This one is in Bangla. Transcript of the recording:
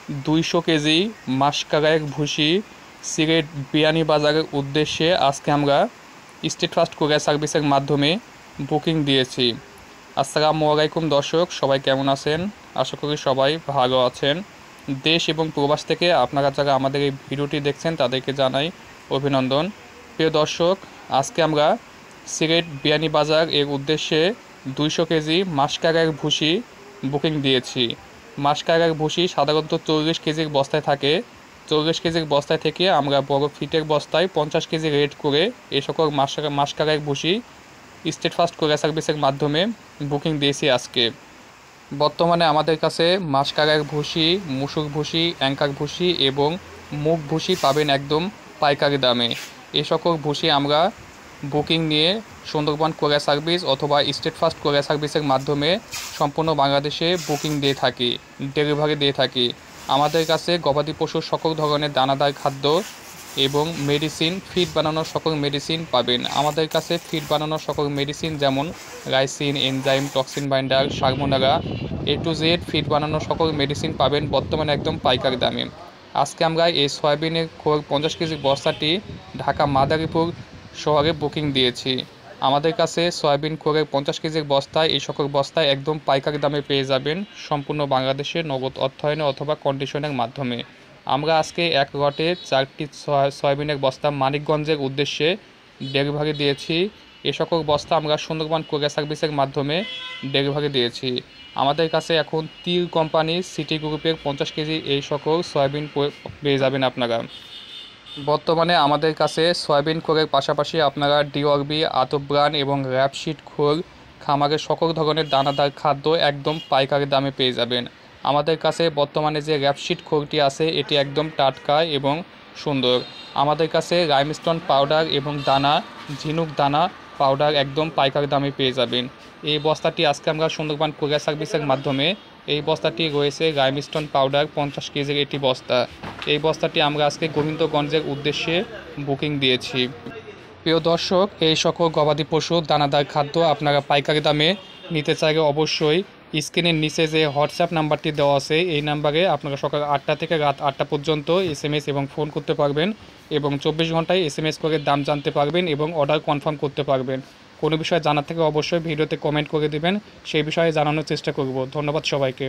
200 কেজি মাসকালের ভুসি সিলেট বিয়ানীবাজারের উদ্দেশ্যে আজকে আমরা স্টেট ফাস্ট কুরিয়ার সার্ভিসের মাধ্যমে বুকিং দিয়েছি। আসসালামু আলাইকুম দর্শক, সবাই কেমন আছেন? আশা করি সবাই ভালো আছেন। দেশ এবং প্রবাস থেকে আপনারা যারা আমাদের এই ভিডিওটি দেখছেন তাদেরকে জানাই অভিনন্দন। প্রিয় দর্শক, আজকে আমরা সিলেট বিয়ানীবাজার এর উদ্দেশ্যে 200 কেজি মাসকালের ভুসি বুকিং দিয়েছি। মাসকালের ভুসি সাধারণত 40 কেজির বস্তায় থাকে। 40 কেজির বস্তায় থেকে আমরা বড় ফিটের বস্তায় 50 কেজি রেড করে এই সকল মাসকালের ভুসি স্টেট ফাস্ট কুরিয়ার সার্ভিসের মাধ্যমে বুকিং দিয়েছি আজকে। বর্তমানে আমাদের কাছে মাসকালের ভুসি, মুসুর ভুসি, অ্যাঙ্কার ভুসি এবং মুগ ভুসি পাবেন একদম পাইকারি দামে। এই সকল ভুসি আমরা বুকিং নিয়ে সুন্দরবন কুরিয়ার সার্ভিস অথবা স্টেট ফাস্ট কুরিয়ার সার্ভিসের মাধ্যমে সম্পূর্ণ বাংলাদেশে বুকিং দিয়ে থাকি, ডেলিভারি দিয়ে থাকি। আমাদের কাছে গবাদি পশুর সকল ধরনের দানাদার খাদ্য এবং মেডিসিন, ফিড বানানোর সকল মেডিসিন পাবেন। আমাদের কাছে ফিড বানানোর সকল মেডিসিন যেমন lysine, enzyme, toxin binder, salmonella A to Z feed বানানোর সকল মেডিসিন পাবেন বর্তমানে একদম পাইকারি দামে। আজকে আমরা এই সয়াবিনের খোল 50 কেজি বস্তাটি ঢাকা মাদারীপুর শহরে বুকিং দিয়েছি। আমাদের কাছে সয়াবিন খোলের 50 কেজির বস্তায় এই সকল বস্তায় একদম পাইকারি দামে পেয়ে যাবেন সম্পূর্ণ বাংলাদেশে নগদ অর্থায়নে অথবা কন্ডিশনের মাধ্যমে। আমরা আজকে এক লটে 4টি সয়াবিনের বস্তা মানিকগঞ্জের উদ্দেশ্যে ডেলিভারি দিয়েছি। এ সকল বস্তা আমরা সুন্দরবন কুরিয়ার সার্ভিসের মাধ্যমে ডেলিভারি দিয়েছি। আমাদের কাছে এখন তিল কোম্পানি, সিটি গ্রুপের 50 কেজি এই সকল সয়াবিন পেয়ে যাবেন আপনারা। বর্তমানে আমাদের কাছে সয়াবিন খোলের পাশাপাশি আপনারা ডিওরবি, আতব্রান এবং র্যাপশিট খোল, খামারের সকল ধরনের দানাদার খাদ্য একদম পাইকারি দামে পেয়ে যাবেন। আমাদের কাছে বর্তমানে যে র্যাপশিট খোলটি আছে এটি একদম টাটকা এবং সুন্দর। আমাদের কাছে লাইমস্টোন পাউডার এবং দানা, ঝিনুক দানা পাউডার একদম পাইকারি দামে পেয়ে যাবেন। এই বস্তাটি আজকে আমরা সুন্দরবন কুরিয়ার সার্ভিসের মাধ্যমে, এই বস্তাটি রয়েছে লাইমস্টোন পাউডার 50 কেজির এটি বস্তা। এই বস্তাটি আমরা আজকে গোবিন্দগঞ্জের উদ্দেশ্যে বুকিং দিয়েছি। প্রিয় দর্শক, এই সকল গবাদি পশু দানাদার খাদ্য আপনারা পাইকারি দামে নিতে চাইলে অবশ্যই স্ক্রিনের নিচে যে হোয়াটসঅ্যাপ নাম্বারটি দেওয়া আছে এই নাম্বারে আপনারা সকাল 8টা থেকে রাত 8টা পর্যন্ত SMS এবং ফোন করতে পারবেন এবং 24 ঘন্টায় SMS করে দাম জানতে পারবেন এবং অর্ডার কনফার্ম করতে পারবেন। কোনো বিষয় জানার থেকে অবশ্যই ভিডিওতে কমেন্ট করে দিবেন, সেই বিষয়ে জানানোর চেষ্টা করব। ধন্যবাদ সবাইকে।